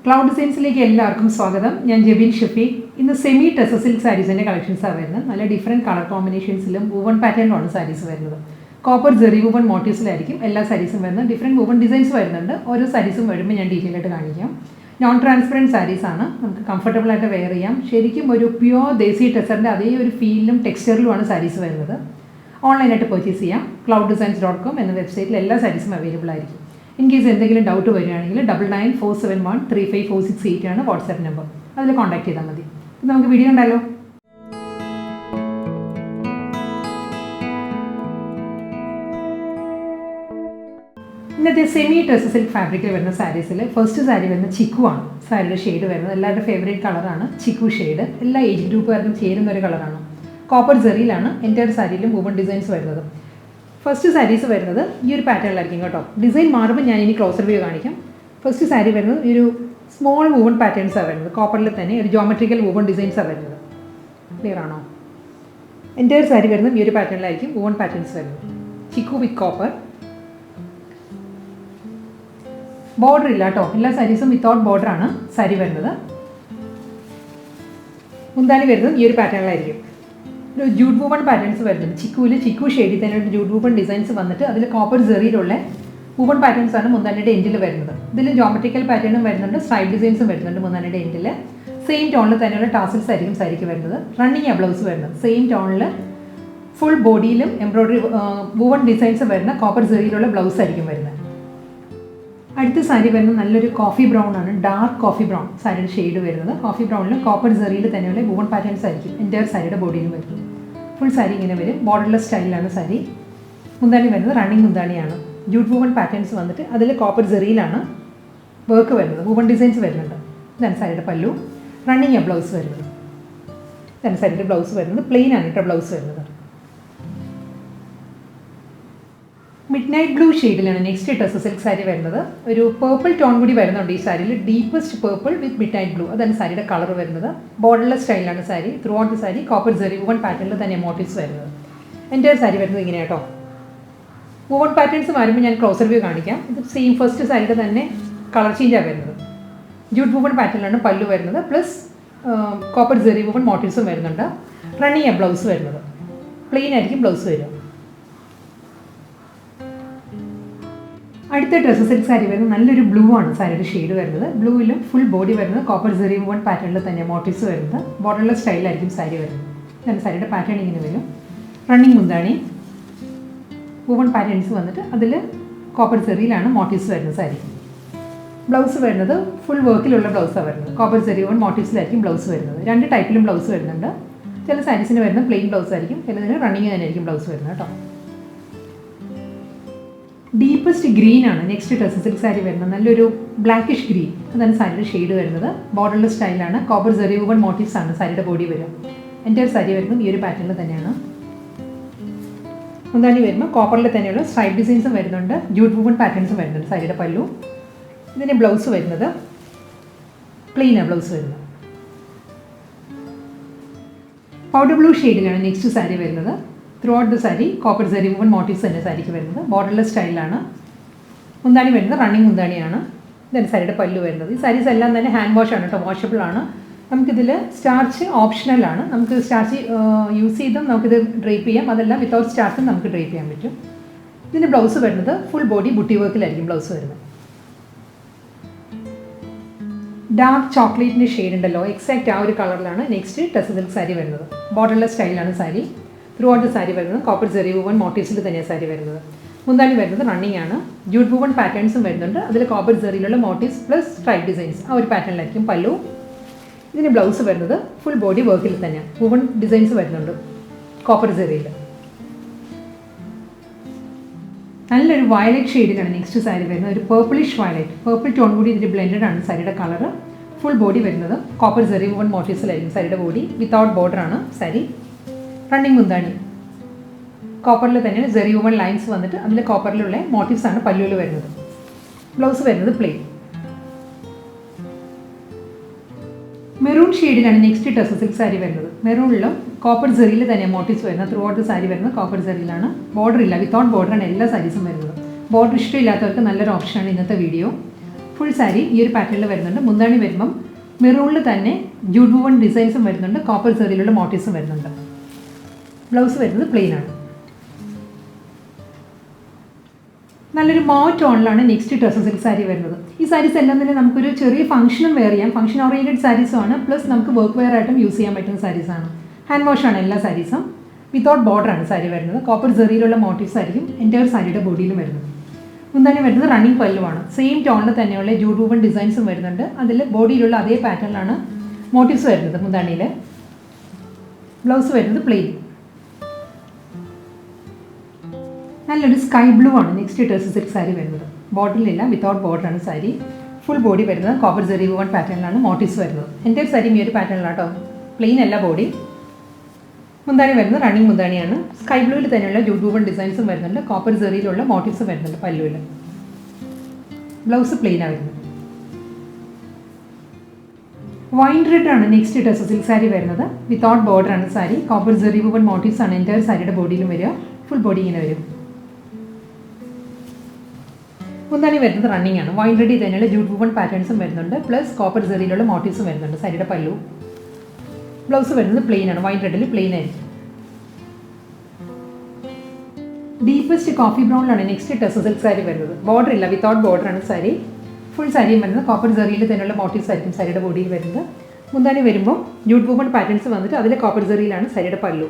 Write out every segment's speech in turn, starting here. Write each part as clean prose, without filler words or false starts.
Cloud ഡിസൈൻസിലേക്ക് എല്ലാവർക്കും സ്വാഗതം. ഞാൻ ജെബിൻ ഷഫീഖ്. ഇന്ന് സെമി ടെസർ സിൽക്ക് സാരീസിൻ്റെ കളക്ഷൻസാണ് വരുന്നത്. നല്ല ഡിഫറെൻറ്റ് കളർ കോമ്പിനേഷൻസിലും വൂവൺ പാറ്റേണിലാണ് സാരീസ് വരുന്നത്. കോപ്പർ ജെറി വൂവൺ മോട്ടീവ്സിലായിരിക്കും എല്ലാ സാരീസും വരുന്നത്. ഡിഫറെൻറ്റ് വൂവൺ ഡിസൈൻസ് വരുന്നുണ്ട്. ഓരോ സാരീസും വരുമ്പോൾ ഞാൻ ഡീറ്റെയിൽ ആയിട്ട് കാണിക്കാം. നോൺ ട്രാൻസ്പെറൻറ്റ് സാരീസാണ്, നമുക്ക് കംഫർട്ടബിൾ ആയിട്ട് വെയർ ചെയ്യാം. ശരിക്കും ഒരു പ്യുവർ ദേശി ടെസറിൻ്റെ അതേ ഒരു ഫീലിലും ടെക്സ്ചറിലുമാണ് സാരീസ് വരുന്നത്. ഓൺലൈനായിട്ട് പർച്ചേസ് ചെയ്യാം. clouddesigns.com എന്ന വെബ്സൈറ്റിൽ എല്ലാ സാരീസും അവൈലബിൾ ആയിരിക്കും. ഇൻ കേസ് എന്തെങ്കിലും ഡൗട്ട് വരികയാണെങ്കിൽ 9947135468 ആണ് വാട്സാപ്പ് നമ്പർ. അതിൽ കോൺടാക്ട് ചെയ്താൽ മതി. നമുക്ക് വീഡിയോ ഉണ്ടല്ലോ. ഇന്നത്തെ സെമി ടെസർ സിൽക്ക് ഫാബ്രിക്കിൽ വരുന്ന സാരീസിൽ ഫസ്റ്റ് സാരി വരുന്ന ചിക്കു ആണ്. സാരിയുടെ ഷെയ്ഡ് വരുന്നത് എല്ലാവരുടെ ഫേവറേറ്റ് കളറാണ് ചിക്കു ഷെയ്ഡ്. എല്ലാ ഏജ് ഗ്രൂപ്പുകാർക്കും ചേരുന്ന ഒരു കളറാണ്. കോപ്പർ ജെറിയിലാണ് എൻ്റെ സാരിയിലും വൂവൺ ഡിസൈൻസ് വരുന്നത്. ഫസ്റ്റ് സാരീസ് വരുന്നത് ഈ ഒരു പാറ്റേണിലായിരിക്കും കേട്ടോ. ഡിസൈൻ മാറുമ്പോൾ ഞാൻ ഇനി ക്ലോസർ വ്യൂ കാണിക്കാം. ഫസ്റ്റ് സാരി വരുന്നത് ഈ ഒരു സ്മോൾ വൂവൺ പാറ്റേൺസാണ് വരുന്നത്. കോപ്പറിൽ തന്നെ ഒരു ജോമെട്രിക്കൽ വൂവൺ ഡിസൈൻസാണ് വരുന്നത്. ക്ലിയർ ആണോ? എൻ്റെ സാരി വരുന്നത് ഈ ഒരു പാറ്റേണിലായിരിക്കും വൂവൺ പാറ്റേൺസ് വരുന്നത്. ചിക്കു വിത്ത് കോപ്പർ. ബോർഡർ ഇല്ല കേട്ടോ, എല്ലാ സാരീസും വിത്തൗട്ട് ബോർഡറാണ് സാരി വരുന്നത്. മുന്താണി വരുന്നത് ഈ ഒരു പാറ്റേണിലായിരിക്കും. ഒരു ജൂട്ട് വൂവൺ പാറ്റേൺസ് വരുന്നുണ്ട്. ചിക്കു ഷെയ്ഡിൽ തന്നെ ഒരു ജൂട്ട് വൂവൺ ഡിസൈൻസ് വന്നിട്ട് അതിൽ കോപ്പർ ജെറിയിലുള്ള വൂവൺ പാറ്റേൺസ് ആണ് മുന്താണിയുടെ എൻഡിൽ വരുന്നത്. ഇതിൽ ജോമെട്രിക്കൽ പാറ്റേണും വരുന്നുണ്ട്, സ്ട്രൈപ്പ് ഡിസൈൻസും വരുന്നുണ്ട് മുന്താണിയുടെ എൻഡിൽ. സെയിം ടോണിൽ തന്നെയുള്ള ടാസിൽസ് ആയിരിക്കും സാരിക്ക് വരുന്നത്. റണ്ണിങ് ബ്ലൗസ് വരുന്നത് സെയിം ടോണിൽ ഫുൾ ബോഡിയിലും എംബ്രോയ്ഡറി വൂവൺ ഡിസൈൻസ് വരുന്ന കോപ്പർ ജെറിയിലുള്ള ബ്ലൗസ് ആയിരിക്കും വരുന്നത്. അടുത്ത സാരി വരുന്നത് നല്ലൊരു കോഫി ബ്രൗൺ ആണ്, ഡാർക്ക് കോഫി ബ്രൗൺ സാരിയുടെ ഷെയ്ഡ് വരുന്നത്. കോഫി ബ്രൗണിലും കോപ്പർ ജെറിയിൽ തന്നെയുള്ള വൂവൺ പാറ്റേൺസ് ആയിരിക്കും എൻ്റെ സാരിയുടെ ബോഡിയിലും വരുന്നത്. ഫുൾ സാരി ഇങ്ങനെ വരും. ബോർഡർലെസ് സ്റ്റൈലിലാണ് സാരി. മുന്താണി വരുന്നത് റണ്ണിങ് മുന്താണിയാണ്. ജൂട്ട് വൂവൺ പാറ്റേൺസ് വന്നിട്ട് അതിൽ കോപ്പർ ജെറിയിലാണ് വർക്ക് വരുന്നത്. വൂവൺ ഡിസൈൻസ് വരുന്നുണ്ട്. ഇതാണ് സാരിയുടെ പല്ലു. റണ്ണിങ് ബ്ലൗസ് വരുന്നത്. ഇതാണ് സാരിയുടെ ബ്ലൗസ് വരുന്നത്. പ്ലെയിൻ ആണ് കേട്ടോ ബ്ലൗസ് വരുന്നത്. മിഡ് നൈറ്റ് ബ്ലൂ ഷെയ്ഡിലാണ് നെക്സ്റ്റ് ടെസർ സിൽക്ക് സാരി വരുന്നത്. ഒരു പേർപ്പിൾ ടോൺ കൂടി വരുന്നുണ്ട് ഈ സാരിയിൽ. ഡീപ്പസ്റ്റ് പേർപ്പിൾ വിത്ത് മിഡ് നൈറ്റ് ബ്ലൂ, അതാണ് സാരിയുടെ കളർ വരുന്നത്. ബോർഡർലെസ് സ്റ്റൈലാണ് sari. Through out sari copper Jerry woven പാറ്റേണിൽ തന്നെ മോട്ടീവ്സ് വരുന്നത്. എൻ്റെ സാരി വരുന്നത് ഇങ്ങനെ കേട്ടോ. വൂവൺ പാറ്റേൺസ് വരുമ്പോൾ ഞാൻ ക്ലോസർ വ്യൂ കാണിക്കാം. ഇത് സെയിം ഫസ്റ്റ് സാരിയുടെ തന്നെ കളർ ചേഞ്ചാണ് വരുന്നത്. ജൂട്ട് വൂവൺ പാറ്റേണിലാണ് പല്ലു വരുന്നത്. പ്ലസ് കോപ്പർ ജെറി വൂവൺ മോട്ടീവ്സും വരുന്നുണ്ട്. റണ്ണിങ് ബ്ലൗസ് വരുന്നത്. പ്ലെയിൻ ആയിരിക്കും ബ്ലൗസ് വരിക. അടുത്ത ടെസർ സിൽക്ക് സാരി വരുന്നത് നല്ലൊരു ബ്ലൂ ആണ് സാരിയുടെ ഷെയ്ഡ് വരുന്നത്. ബ്ലൂവിലും ഫുൾ ബോഡി വരുന്നത് കോപ്പർ ജെറി വൂവൺ പാറ്റേണിൽ തന്നെ മോട്ടീവ്സ് വരുന്നത്. ബോർഡർലെസ് സ്റ്റൈലായിരിക്കും സാരി വരുന്നത്. ഇതാണ് സാരിയുടെ പാറ്റേൺ ഇങ്ങനെ വരും. റണ്ണിങ് മുന്താണി വൂവൺ പാറ്റേൺസ് വന്നിട്ട് അതിൽ കോപ്പർ ജെറിയിലാണ് മോട്ടീവ്സ് വരുന്നത് സാരി. ബ്ലൗസ് വരുന്നത് ഫുൾ വർക്കിലുള്ള ബ്ലൗസാണ് വരുന്നത്. കോപ്പർ ജെറി വൂവൺ മോട്ടീവ്സിലായിരിക്കും ബ്ലൗസ് വരുന്നത്. രണ്ട് ടൈപ്പിലും ബ്ലൗസ് വരുന്നുണ്ട്. ചില സാരീസിന് വരുന്നത് പ്ലെയിൻ ബ്ലൗസ് ആയിരിക്കും, ചിലതിന് റണ്ണിങ് തന്നെ ആയിരിക്കും ബ്ലൗസ് വരുന്നത് കേട്ടോ. ഡീപ്പസ്റ്റ് ഗ്രീൻ ആണ് നെക്സ്റ്റ് ടെസർ സിൽക്ക് സാരി വരുന്നത്. നല്ലൊരു ബ്ലാക്കിഷ് ഗ്രീൻ, അതാണ് സാരിയുടെ ഷെയ്ഡ് വരുന്നത്. ബോർഡർലെസ് സ്റ്റൈലാണ്. കോപ്പർ ജെറി വൂവൺ മോട്ടീവ്സ് ആണ് സാരിയുടെ ബോഡി വരിക. എൻ്റെ സാരി വരുന്നത് ഈ ഒരു പാറ്റേണിൽ തന്നെയാണ്. മുന്താണി വരുമ്പോൾ കോപ്പറിൽ തന്നെയുള്ള സ്ട്രൈപ്പ് ഡിസൈൻസും വരുന്നുണ്ട്. ജൂട്ട് വൂവൺ പാറ്റേൺസും വരുന്നുണ്ട് സാരിയുടെ പല്ലു. ഇതിൻ്റെ ബ്ലൗസ് വരുന്നത് പ്ലെയിനാണ് ബ്ലൗസ് വരുന്നത്. പൗഡർ ബ്ലൂ ഷെയ്ഡിലാണ് നെക്സ്റ്റ് സാരി വരുന്നത്. Through out the sari copper Jerry woven motifs തന്നെ സാരിക്ക് വരുന്നത്. ബോർഡർലെസ് സ്റ്റൈലാണ്. മുന്താണി വരുന്നത് റണ്ണിങ് മുന്താണിയാണ്. ഇതാണ് സാരിയുടെ പല്ലു വരുന്നത്. ഈ സാരീസ് എല്ലാം തന്നെ ഹാൻഡ് വാഷ് ആണ് കേട്ടോ, വാഷബിൾ ആണ്. നമുക്കിതിൽ സ്റ്റാർച്ച് ഓപ്ഷണലാണ്. നമുക്ക് സ്റ്റാർച്ച് യൂസ് ചെയ്തും നമുക്കിത് ഡ്രേപ്പ് ചെയ്യാം. അതെല്ലാം വിത്തൗട്ട് സ്റ്റാർച്ചും നമുക്ക് ഡ്രേപ്പ് ചെയ്യാൻ പറ്റും. ഇതിൻ്റെ ബ്ലൗസ് വരുന്നത് ഫുൾ ബോഡി ബുട്ടി വർക്കിലായിരിക്കും ബ്ലൗസ് വരുന്നത്. ഡാർക്ക് ചോക്ലേറ്റിൻ്റെ ഷെയ്ഡ് ഉണ്ടല്ലോ, എക്സാക്റ്റ് ആ ഒരു കളറിലാണ് നെക്സ്റ്റ് ടെസർ സിൽക്ക് സാരി വരുന്നത്. ബോർഡർലെസ് സ്റ്റൈലാണ് സാരി. ത്രൂ ഔട്ട് സാരി വരുന്നത് കോപ്പർ ജെറി വൂവൺ മോട്ടീവ്സിൽ തന്നെയാണ് സാരി വരുന്നത്. മുന്താണി വരുന്നത് റണ്ണിങ് ആണ്. ജൂട്ട് വൂവൺ പാറ്റേൺസും വരുന്നുണ്ട്. അതിൽ കോപ്പർ ജെറിയിലുള്ള മോട്ടീവ്സ് പ്ലസ് സ്ട്രൈപ്പ് ഡിസൈൻസ് ആ ഒരു പാറ്റേണിലായിരിക്കും പല്ലു. ഇതിന് ബ്ലൗസ് വരുന്നത് ഫുൾ ബോഡി വർക്കിൽ തന്നെയാണ്. വൂവൺ ഡിസൈൻസ് വരുന്നുണ്ട് കോപ്പർ ജെറിയിൽ. നല്ലൊരു വയലറ്റ് ഷെയ്ഡിലാണ് നെക്സ്റ്റ് സാരി വരുന്നത്. ഒരു പേർപ്പിളിഷ് വയലറ്റ്, പേർപ്പിൾ ടോൺ കൂടി ഇതിൽ ബ്ലെൻഡഡ് ആണ് സാരിയുടെ കളർ. ഫുൾ ബോഡി വരുന്നത് കോപ്പർ ജെറി വൂവൺ മോട്ടീവ്സിലായിരിക്കും സാരിയുടെ ബോഡി. വിത്തൗട്ട് ബോർഡറാണ് സാരി. റണ്ണിങ് മുന്താണി കോപ്പറിൽ തന്നെ ജെറി വൂവൺ ലൈൻസ് വന്നിട്ട് അതിൽ കോപ്പറിലുള്ള മോട്ടീവ്സ് ആണ് പല്ലുവിൽ വരുന്നത്. ബ്ലൗസ് വരുന്നത് പ്ലെയിൻ. മെറൂൺ ഷെയ്ഡിലാണ് നെക്സ്റ്റ് ടെസർ സിൽക്ക് സാരി വരുന്നത്. മെറൂണിലും കോപ്പർ ജെറിയിൽ തന്നെ മോട്ടീവ്സ് വരുന്നത്. ത്രൂ ഔട്ട് സാരി വരുന്നത് കോപ്പർ ജെറിയിലാണ്. ബോർഡർ ഇല്ല, വിത്തൗട്ട് ബോർഡറാണ് എല്ലാ സാരീസും വരുന്നത്. ബോർഡർ ഇഷ്ടമില്ലാത്തവർക്ക് നല്ലൊരു ഓപ്ഷനാണ് ഇന്നത്തെ വീഡിയോ. ഫുൾ സാരി ഈ ഒരു പാറ്റേണിൽ വരുന്നുണ്ട്. മുന്താണി വരുമ്പം മെറൂണിൽ തന്നെ ജൂട്ട് വൂവൺ ഡിസൈൻസും വരുന്നുണ്ട്, കോപ്പർ സെറിയിലുള്ള മോട്ടീവ്സും വരുന്നുണ്ട്. ബ്ലൗസ് വരുന്നത് പ്ലെയിൻ ആണ്. നല്ലൊരു മാവ് ടോണിലാണ് നെക്സ്റ്റ് ടസർ സിൽക്ക് സാരി വരുന്നത്. ഈ സാരീസ് എല്ലാം തന്നെ നമുക്കൊരു ചെറിയ ഫംഗ്ഷനും വെയർ ചെയ്യാം. ഫംഗ്ഷൻ ഓറിയൻറ്റഡ് സാരീസും ആണ്, പ്ലസ് നമുക്ക് വർക്ക് വെയർ ആയിട്ടും യൂസ് ചെയ്യാൻ പറ്റുന്ന സാരീസാണ്. ഹാൻഡ് വാഷ് ആണ് എല്ലാ സാരീസും. വിത്തൗട്ട് ബോർഡറാണ് സാരി വരുന്നത്. കോപ്പർ സെറിയിലുള്ള മോട്ടീവ്സ് ആയിരിക്കും എൻ്റയർ സാരിയുടെ ബോഡിയിലും വരുന്നത്. മുന്താണി വരുന്നത് റണ്ണിങ് പല്ലുവാണ്. സെയിം ടോണിൽ തന്നെയുള്ള ജൂട്ട് വൂവൺ ഡിസൈൻസും വരുന്നുണ്ട്. അതിൽ ബോഡിയിലുള്ള അതേ പാറ്റേണിലാണ് മോട്ടീവ്സ് വരുന്നത് മുന്താണിയിൽ. ബ്ലൗസ് വരുന്നത് പ്ലെയിൻ. നല്ലൊരു സ്കൈ ബ്ലൂ ആണ് നെക്സ്റ്റ് ടസർ സിൽക്ക് സാരി വരുന്നത്. ബോർഡറിലില്ല, വിത്തൗട്ട് ബോർഡറാണ് സാരി. ഫുൾ ബോഡി വരുന്നത് കോപ്പർ സെറി വൂവൺ പാറ്റേണിലാണ് മോട്ടീവ്സ് വരുന്നത്. എൻ്റയർ സാരിയും ഈ ഒരു പാറ്റേണിലാണ് കേട്ടോ. പ്ലെയിൻ അല്ല ബോഡി. മുന്താണി വരുന്നത് റണ്ണിങ് മുന്താണിയാണ്. സ്കൈ ബ്ലൂവിൽ തന്നെയുള്ള ജൂട്ട് വൂവൺ ഡിസൈൻസും വരുന്നുണ്ട്, കോപ്പർ സെറിയിലുള്ള മോട്ടീവ്സും വരുന്നുണ്ട് പല്ലുവിൽ. ബ്ലൗസ് പ്ലെയിനാണ് വരുന്നത്. വൈൻ റെഡ് ആണ് നെക്സ്റ്റ് ടസർ സിൽക്ക് സാരി വരുന്നത്. വിത്തൗട്ട് ബോർഡറാണ് sari. Copper zari woven motifs ആണ് എൻ്റയർ സാരിയുടെ ബോഡിയിലും വരിക. ഫുൾ ബോഡി ഇങ്ങനെ വരും. മുന്താണി വരുന്നത് റണ്ണിങ് ആണ്. വൈൻ റെഡിൽ തന്നെയുള്ള ജൂട്ട് വൂവൺ പാറ്റേൺസും വരുന്നുണ്ട്, പ്ലസ് കോപ്പർ സെറിയിലുള്ള മോട്ടീവ്സും വരുന്നുണ്ട് സാരിയുടെ പല്ലു. ബ്ലൗസ് വരുന്നത് പ്ലെയിൻ ആണ്. വൈൻ റെഡിൽ പ്ലെയിൻ ആയിരിക്കും. ഡീപ്പസ്റ്റ് കോഫി ബ്രൗണിലാണ് നെക്സ്റ്റ് ടസർ സിൽക്ക് സാരി വരുന്നത്. ബോർഡർ ഇല്ല, വിത്തൗട്ട് ബോർഡറാണ് സാരി. ഫുൾ സാരിയും വരുന്നത് കോപ്പർ സെറിയിൽ തന്നെയുള്ള മോട്ടീവ്സ് ആയിരിക്കും സാരിയുടെ ബോഡിയിൽ വരുന്നത്. മുന്താണി വരുമ്പോൾ ജൂട്ട് വൂവൺ പാറ്റേൺസ് വന്നിട്ട് അതിൽ കോപ്പർ സെറിയിലാണ് സാരിയുടെ പല്ലു.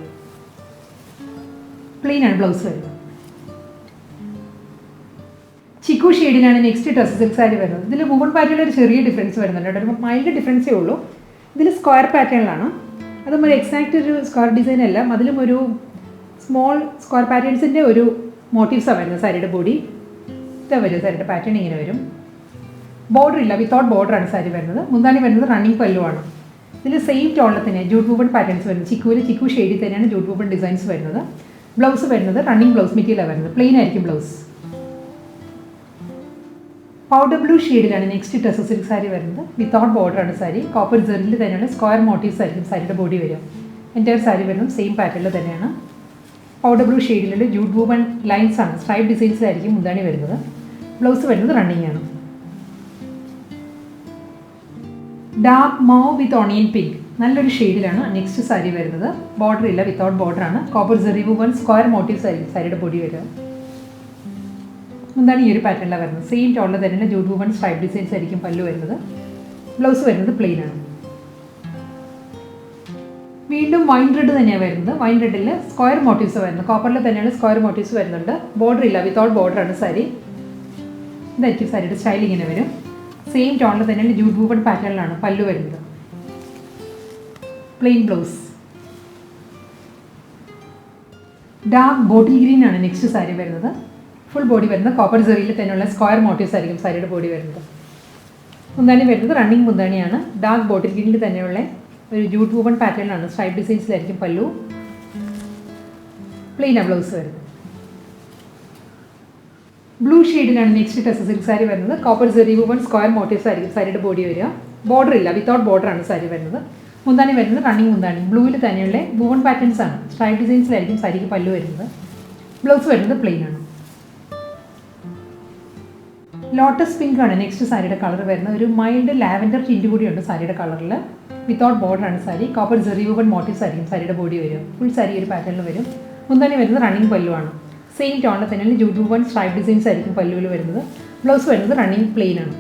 പ്ലെയിൻ ആണ് ബ്ലൗസ് വരുന്നത്. ചിക്കു ഷെയ്ഡിലാണ് നെക്സ്റ്റ് ടസർ സിൽക്ക് സാരി വരുന്നത്. ഇതിൽ വൂവൺ പാറ്റേണിൽ ഒരു ചെറിയ ഡിഫറൻസ് വരുന്നുണ്ട്. ഒരു മൈൽഡ് ഡിഫറൻസേ ഉള്ളൂ. ഇതിൽ സ്ക്വയർ പാറ്റേണിലാണ്. അതും ഒരു എക്സാക്റ്റ് ഒരു സ്ക്വയർ ഡിസൈൻ അല്ല, അതിലും ഒരു സ്മോൾ സ്ക്വയർ പാറ്റേൺസിൻ്റെ ഒരു മോട്ടീവ്സാണ് വരുന്നത് സാരിയുടെ ബോഡി. ഇതാ വരും സാരിയുടെ പാറ്റേൺ ഇങ്ങനെ വരും. ബോർഡർ ഇല്ല, വിത്തൗട്ട് ബോർഡറാണ് സാരി വരുന്നത്. മുന്താണി വരുന്നത് റണ്ണിങ് പല്ലുവാണ്. ഇതിൽ സെയിം ടോണിൽ തന്നെ ജൂട്ട് വൂവൺ പാറ്റേൺസ് വരുന്നത്. ചിക്കു ഷെയ്ഡിൽ തന്നെയാണ് ജൂട്ട് വൂവൺ ഡിസൈൻസ് വരുന്നത്. ബ്ലൗസ് വരുന്നത് റണ്ണിങ് ബ്ലൗസ് മെറ്റീരിയലാണ് വരുന്നത്. പ്ലെയിൻ ആയിരിക്കും ബ്ലൗസ്. പൗഡർ ബ്ലൂ ഷെയ്ഡിലാണ് നെക്സ്റ്റ് ടസർ സിൽക്ക് സാരി വരുന്നത്. വിത്തൗട്ട് ബോർഡറാണ് സാരി. കോപ്പർ സെറിയിൽ തന്നെയാണ് സ്ക്വയർ മോട്ടീവ്സ് ആയിരിക്കും സാരിയുടെ ബോഡി വരിക. എൻ്റയർ സാരി വരുന്നത് സെയിം പാറ്റേണിൽ തന്നെയാണ്. പൗഡർ ബ്ലൂ ഷെയ്ഡിലുള്ള ജൂട്ട് വൂവൺ ലൈൻസ് ആണ്, സ്ട്രൈപ്പ് ഡിസൈൻസിലായിരിക്കും മുന്താണി വരുന്നത്. ബ്ലൗസ് വരുന്നത് റണ്ണിങ് ആണ്. Dark mauve with onion pink നല്ലൊരു ഷെയ്ഡിലാണ് നെക്സ്റ്റ് സാരി വരുന്നത്. ബോർഡർ ഇല്ല, വിത്തൗട്ട് ബോർഡറാണ്. Copper zari woven square motifs ആയിരിക്കും സാരിയുടെ ബോഡി വരിക. മുന്താണി ഈ ഒരു പാറ്റേണിലാണ് വരുന്നത്. സെയിം ടോണിൽ തന്നെ ജൂട്ട് വൂവൺ സ്ട്രൈപ്പ് ഡിസൈൻസ് ആയിരിക്കും പല്ലു വരുന്നത്. ബ്ലൗസ് വരുന്നത് പ്ലെയിൻ ആണ്. വീണ്ടും വൈൻ റെഡ് തന്നെയാണ് വരുന്നത്. വൈൻ റെഡിൽ സ്ക്വയർ മോട്ടീവ്സ് വരുന്നത്. കോപ്പറിൽ തന്നെയാണ് സ്ക്വയർ മോട്ടീവ്സ് വരുന്നുണ്ട്. ബോർഡർ ഇല്ല, വിത്തൗട്ട് ബോർഡറാണ് സാരി. ഇതായിരിക്കും സാരിയുടെ സ്റ്റൈൽ ഇങ്ങനെ വരും. സെയിം ടോണിൽ തന്നെയാണ് ജൂട്ട് വൂവൺ പാറ്റേണിലാണ് പല്ലു വരുന്നത്. Plain blouse. Dark bottle green ആണ് നെക്സ്റ്റ് സാരി വരുന്നത്. ഫുൾ ബോഡി വരുന്നത് കോപ്പർ സെറിയിൽ തന്നെയുള്ള സ്ക്വയർ മോട്ടീവ്സ് ആയിരിക്കും സാരിയുടെ ബോഡി വരുന്നത്. മുന്താണി വരുന്നത് റണ്ണിങ് മുന്താണിയാണ്. ഡാർക്ക് ബോട്ടിൽ ഗ്രീനിൽ തന്നെയുള്ള ഒരു ജൂട്ട് വൂവൺ പാറ്റേണിലാണ്, സ്ട്രൈപ്പ് ഡിസൈൻസിലായിരിക്കും പല്ലു. പ്ലെയിനാണ് ബ്ലൗസ് വരുന്നത്. ബ്ലൂ ഷെയ്ഡിലാണ് നെക്സ്റ്റ് ടസർ സിൽക്ക് സാരി വരുന്നത്. Copper zari woven square motifs ആയിരിക്കും സാരിയുടെ ബോഡി വരിക. ബോർഡർ ഇല്ല, വിത്തൗട്ട് ബോർഡറാണ് സാരി വരുന്നത്. മുന്താണി വരുന്നത് റണ്ണിങ് മുന്താണി. ബ്ലൂവിൽ തന്നെയുള്ള വൂവൺ പാറ്റേൺസ് ആണ്, സ്ട്രൈപ്പ് ഡിസൈൻസിലായിരിക്കും സാരിക്ക് പല്ലു വരുന്നത്. ബ്ലൗസ് വരുന്നത് പ്ലെയിൻ ആണ്. ലോട്ടസ് പിങ്ക് ആണ് നെക്സ്റ്റ് സാരിയുടെ കളർ വരുന്നത്. ഒരു മൈൽഡ് ലാവൻഡർ ടിൻറ്റ് കൂടിയുണ്ട് സാരിയുടെ കളറിൽ. വിത്തൗട്ട് ബോർഡറാണ് sari. Copper zari woven motifs ആയിരിക്കും സാരിയുടെ ബോഡി വരിക. ഫുൾ സാരി ഒരു പാറ്റേണിൽ വരും. മുന്താണി വരുന്നത് റണ്ണിങ് പല്ലുവാണ്. സെയിം ടോണിൽ തന്നെയാണ് ജൂട്ട് വൂവൺ സ്ട്രൈപ്പ് ഡിസൈൻസ് ആയിരിക്കും പല്ലുവിൽ വരുന്നത്. ബ്ലൗസ് വരുന്നത് റണ്ണിങ് പ്ലെയിൻ ആണ്.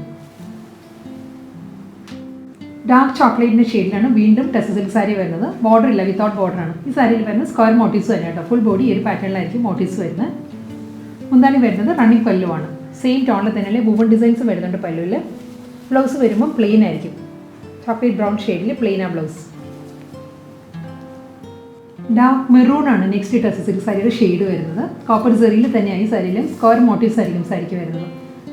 ഡാർക്ക് ചോക്ലേറ്റിൻ്റെ ഷെയ്ഡിലാണ് വീണ്ടും ടസർ സിൽക്ക് സാരി വരുന്നത്. ബോർഡർ ഇല്ല, വിത്തൗട്ട് ബോർഡറാണ്. ഈ സാരിയിൽ വരുന്നത് സ്ക്വയർ മോട്ടീവ്സ് തന്നെ കേട്ടോ. ഫുൾ ബോഡി ഈ ഒരു പാറ്റേണിലായിരിക്കും മോട്ടീവ്സ് വരുന്നത്. മുന്താണി വരുന്നത് റണ്ണിങ് പല്ലുവാണ്. സെയിം ടോണിൽ തന്നെയല്ലേ വൂവൺ ഡിസൈൻസ് വരുന്നുണ്ട് പല്ലുവിൽ. ബ്ലൗസ് വരുമ്പോൾ പ്ലെയിൻ ആയിരിക്കും. ചോക്ലേറ്റ് ബ്രൗൺ ഷെയ്ഡിൽ പ്ലെയിനാ ബ്ലൗസ്. ഡാർക്ക് മെറൂൺ ആണ് നെക്സ്റ്റ് ടസർ സിൽക്ക് സാരിയുടെ ഷെയ്ഡ് വരുന്നത്. കോപ്പർ സെറിയിൽ തന്നെയാണ് ഈ സാരിയിലും സ്ക്വയർ മോട്ടീവ്സ് ആയിരിക്കും സാരിക്ക് വരുന്നത്.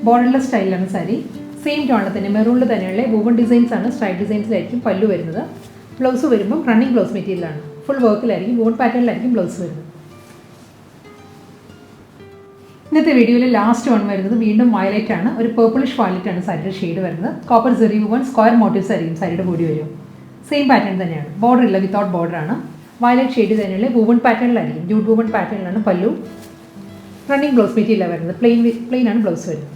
ബോർഡർലെസ് സ്റ്റൈലാണ് സാരി. സെയിം ടോണിൽ തന്നെ മെറൂണിൽ തന്നെയുള്ള വൂവൺ ഡിസൈൻസ് ആണ്, സ്ട്രൈപ്പ് ഡിസൈൻസിലായിരിക്കും പല്ലു വരുന്നത്. ബ്ലൗസ് വരുമ്പോൾ റണ്ണിങ് ബ്ലൗസ് മെറ്റീരിയലാണ്. ഫുൾ വർക്കിലായിരിക്കും, വൂവൺ പാറ്റേണിലായിരിക്കും ബ്ലൗസ് വരുന്നത്. ഇന്നത്തെ വീഡിയോയിൽ ലാസ്റ്റ് വൺ വരുന്നത് വീണ്ടും വയലറ്റ് ആണ്. ഒരു പേർപ്പിളിഷ് വയലറ്റ് ആണ് സാരിയുടെ ഷെയ്ഡ് വരുന്നത്. Copper zari woven square motifs ആയിരിക്കും സാരിയുടെ ബോഡി വരും. സെയിം പാറ്റേൺ തന്നെയാണ്. ബോർഡർ ഇല്ല, വിത്തൗട്ട് ബോർഡറാണ്. വയലറ്റ് ഷെയ്ഡ് തന്നെയുള്ള വൂവൺ പാറ്റേണിലായിരിക്കും. ജൂട്ട് വൂവൺ പാറ്റേണിലാണ് പല്ലു. റണ്ണിങ് ബ്ലൗസ് മെറ്റീരിയലാണ് വരുന്നത്. പ്ലെയിൻ ആണ് ബ്ലൗസ് വരുന്നത്.